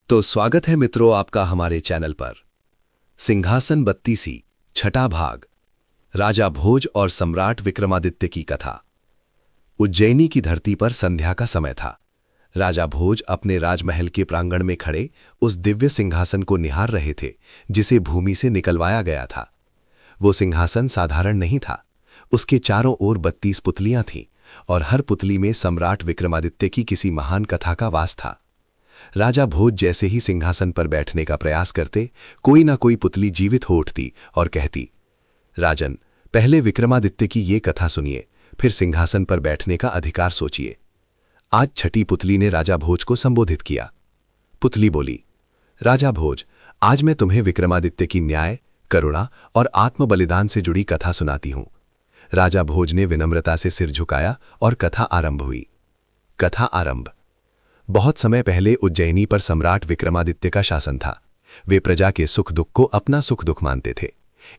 तो स्वागत है मित्रों आपका हमारे चैनल पर। सिंहासन 32 छठा भाग, राजा भोज और सम्राट विक्रमादित्य की कथा। उज्जैनी की धरती पर संध्या का समय था। राजा भोज अपने राजमहल के प्रांगण में खड़े उस दिव्य सिंहासन को निहार रहे थे जिसे भूमि से निकलवाया गया था। वो सिंहासन साधारण नहीं था। उसके चारों ओर 32 पुतलियां थीं और हर पुतली में सम्राट विक्रमादित्य की किसी महान कथा का वास था। राजा भोज जैसे ही सिंहासन पर बैठने का प्रयास करते, कोई ना कोई पुतली जीवित हो उठती और कहती, राजन, पहले विक्रमादित्य की ये कथा सुनिए, फिर सिंहासन पर बैठने का अधिकार सोचिए। आज छठी पुतली ने राजा भोज को संबोधित किया। पुतली बोली, राजा भोज, आज मैं तुम्हें विक्रमादित्य की न्याय, करुणा और आत्म बलिदान से जुड़ी कथा सुनाती हूं। राजा भोज ने विनम्रता से सिर झुकाया और कथा आरंभ हुई। कथा आरंभ। बहुत समय पहले उज्जैनी पर सम्राट विक्रमादित्य का शासन था। वे प्रजा के सुख दुख को अपना सुख दुख मानते थे।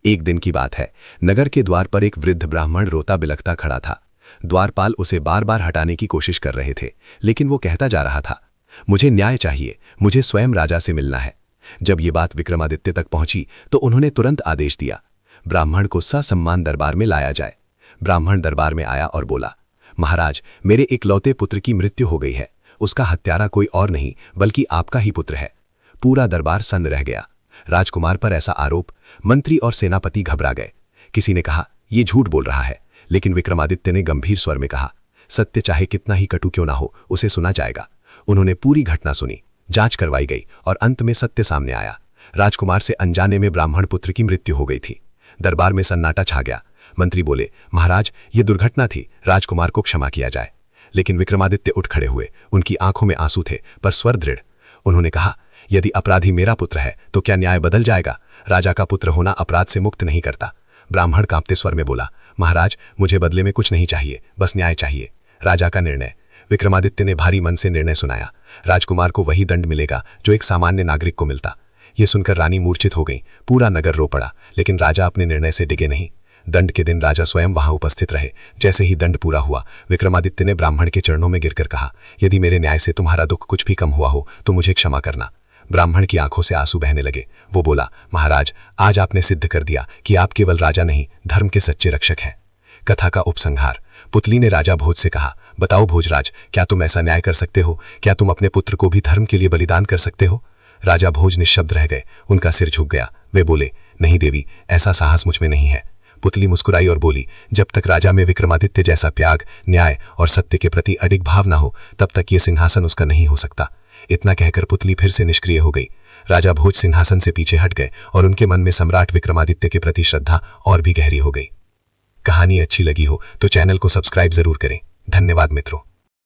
एक दिन की बात है, नगर के द्वार पर एक वृद्ध ब्राह्मण रोता बिलखता खड़ा था। द्वारपाल उसे बार बार हटाने की कोशिश कर रहे थे, लेकिन वो कहता जा रहा था, मुझे न्याय चाहिए, मुझे स्वयं राजा से मिलना है। जब ये बात विक्रमादित्य तक पहुंची तो उन्होंने तुरंत आदेश दिया, ब्राह्मण को ससम्मान दरबार में लाया जाए। ब्राह्मण दरबार में आया और बोला, महाराज, मेरे इकलौते पुत्र की मृत्यु हो गई है। उसका हत्यारा कोई और नहीं बल्कि आपका ही पुत्र है। पूरा दरबार सन्न रह गया। राजकुमार पर ऐसा आरोप, मंत्री और सेनापति घबरा गए। किसी ने कहा, यह झूठ बोल रहा है, लेकिन विक्रमादित्य ने गंभीर स्वर में कहा, सत्य चाहे कितना ही कटु क्यों ना हो, उसे सुना जाएगा। उन्होंने पूरी घटना सुनी, जांच करवाई गई और अंत में सत्य सामने आया। राजकुमार से अनजाने में ब्राह्मण पुत्र की मृत्यु हो गई थी। दरबार में सन्नाटा छा गया। मंत्री बोले, महाराज, ये दुर्घटना थी, राजकुमार को क्षमा किया जाए। लेकिन विक्रमादित्य उठ खड़े हुए। उनकी आंखों में आंसू थे, पर स्वर दृढ़। उन्होंने कहा, यदि अपराधी मेरा पुत्र है तो क्या न्याय बदल जाएगा? राजा का पुत्र होना अपराध से मुक्त नहीं करता। ब्राह्मण कांपते स्वर में बोला, महाराज, मुझे बदले में कुछ नहीं चाहिए, बस न्याय चाहिए। राजा का निर्णय। विक्रमादित्य ने भारी मन से निर्णय सुनाया। राजकुमार को वही दंड मिलेगा जो एक सामान्य नागरिक को मिलता। यह सुनकर रानी मूर्छित हो गई। पूरा नगर रो पड़ा, लेकिन राजा अपने निर्णय से डिगे नहीं। दंड के दिन राजा स्वयं वहां उपस्थित रहे। जैसे ही दंड पूरा हुआ, विक्रमादित्य ने ब्राह्मण के चरणों में गिरकर कहा, यदि मेरे न्याय से तुम्हारा दुख कुछ भी कम हुआ हो तो मुझे क्षमा करना। ब्राह्मण की आंखों से आंसू बहने लगे। वो बोला, महाराज, आज आपने सिद्ध कर दिया कि आप केवल राजा नहीं, धर्म के सच्चे रक्षक हैं। कथा का उपसंहार। पुतली ने राजा भोज से कहा, बताओ भोजराज, क्या तुम ऐसा न्याय कर सकते हो? क्या तुम अपने पुत्र को भी धर्म के लिए बलिदान कर सकते हो? राजा भोज निश्शब्द रह गए। उनका सिर झुक गया। वे बोले, नहीं देवी, ऐसा साहस मुझ में नहीं है। पुतली मुस्कुराई और बोली, जब तक राजा में विक्रमादित्य जैसा त्याग, न्याय और सत्य के प्रति अडिग भाव न हो, तब तक ये सिंहासन उसका नहीं हो सकता। इतना कहकर पुतली फिर से निष्क्रिय हो गई। राजा भोज सिंहासन से पीछे हट गए और उनके मन में सम्राट विक्रमादित्य के प्रति श्रद्धा और भी गहरी हो गई। कहानी अच्छी लगी हो तो चैनल को सब्सक्राइब जरूर करें। धन्यवाद मित्रों।